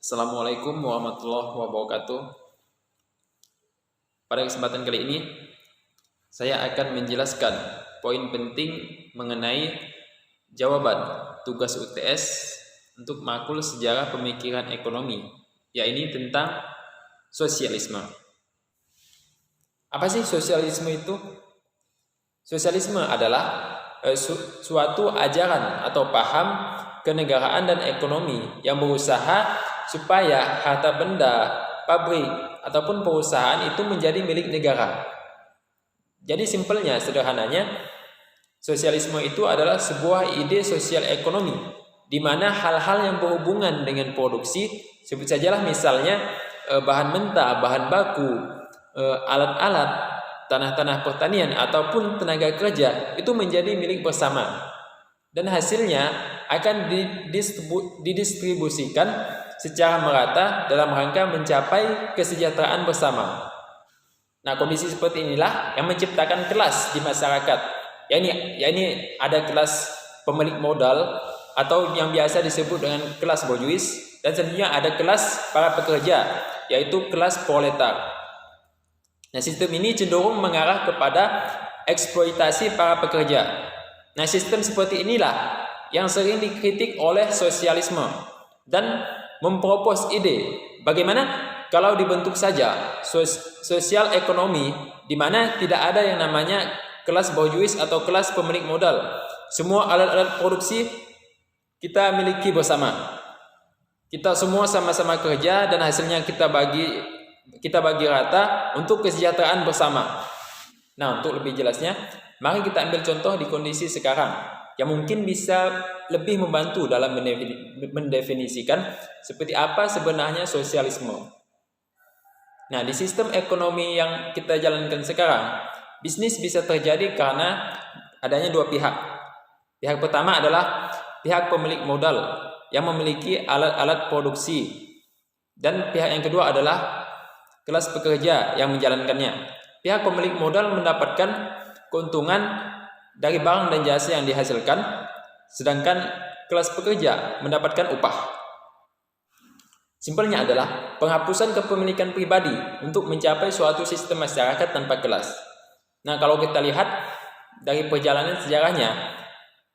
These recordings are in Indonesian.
Assalamualaikum warahmatullahi wabarakatuh. Pada kesempatan kali ini, saya akan menjelaskan poin penting mengenai jawaban tugas UTS untuk makul sejarah pemikiran ekonomi, yaitu tentang sosialisme. Apa sih sosialisme itu? Sosialisme adalah suatu ajaran atau paham kenegaraan dan ekonomi yang berusaha supaya harta benda, pabrik, ataupun perusahaan itu menjadi milik negara. Jadi simpelnya, sederhananya, sosialisme itu adalah sebuah ide sosial ekonomi di mana hal-hal yang berhubungan dengan produksi, sebut sajalah misalnya bahan mentah, bahan baku, alat-alat, tanah-tanah pertanian ataupun tenaga kerja itu menjadi milik bersama dan hasilnya akan didistribusikan secara merata dalam rangka mencapai kesejahteraan bersama. Nah, kondisi seperti inilah yang menciptakan kelas di masyarakat. Yakni ada kelas pemilik modal atau yang biasa disebut dengan kelas borjuis, dan selanjutnya ada kelas para pekerja, yaitu kelas proletar. Nah, sistem ini cenderung mengarah kepada eksploitasi para pekerja. Nah, sistem seperti inilah yang sering dikritik oleh sosialisme dan mempropos ide bagaimana kalau dibentuk saja sosial ekonomi di mana tidak ada yang namanya kelas borjuis atau kelas pemilik modal. Semua alat-alat produksi kita miliki bersama. Kita semua sama-sama kerja dan hasilnya kita bagi rata untuk kesejahteraan bersama. Nah, untuk lebih jelasnya, mari kita ambil contoh di kondisi sekarang yang mungkin bisa lebih membantu dalam mendefinisikan seperti apa sebenarnya sosialisme. Nah, di sistem ekonomi yang kita jalankan sekarang, bisnis bisa terjadi karena adanya dua pihak. Pihak pertama adalah pihak pemilik modal yang memiliki alat-alat produksi, dan pihak yang kedua adalah kelas pekerja yang menjalankannya. Pihak pemilik modal mendapatkan keuntungan dari barang dan jasa yang dihasilkan, sedangkan kelas pekerja mendapatkan upah. Simpelnya adalah penghapusan kepemilikan pribadi untuk mencapai suatu sistem masyarakat tanpa kelas. Nah, kalau kita lihat dari perjalanan sejarahnya,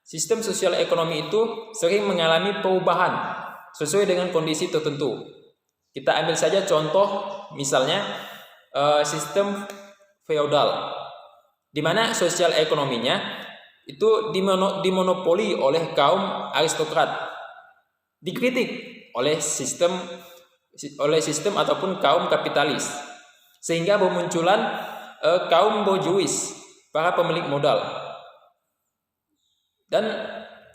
sistem sosial ekonomi itu sering mengalami perubahan sesuai dengan kondisi tertentu. Kita ambil saja contoh misalnya sistem feodal, di mana sosial ekonominya itu dimonopoli oleh kaum aristokrat, dikritik oleh sistem ataupun kaum kapitalis, sehingga bermunculan kaum borjuis, para pemilik modal. Dan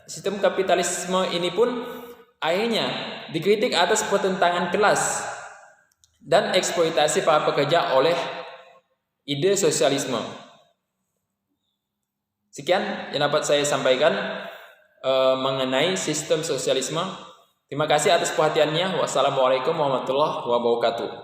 sistem kapitalisme ini pun akhirnya dikritik atas pertentangan kelas dan eksploitasi para pekerja oleh ide sosialisme. Sekian yang dapat saya sampaikan mengenai sistem sosialisme. Terima kasih atas perhatiannya. Wassalamualaikum warahmatullahi wabarakatuh.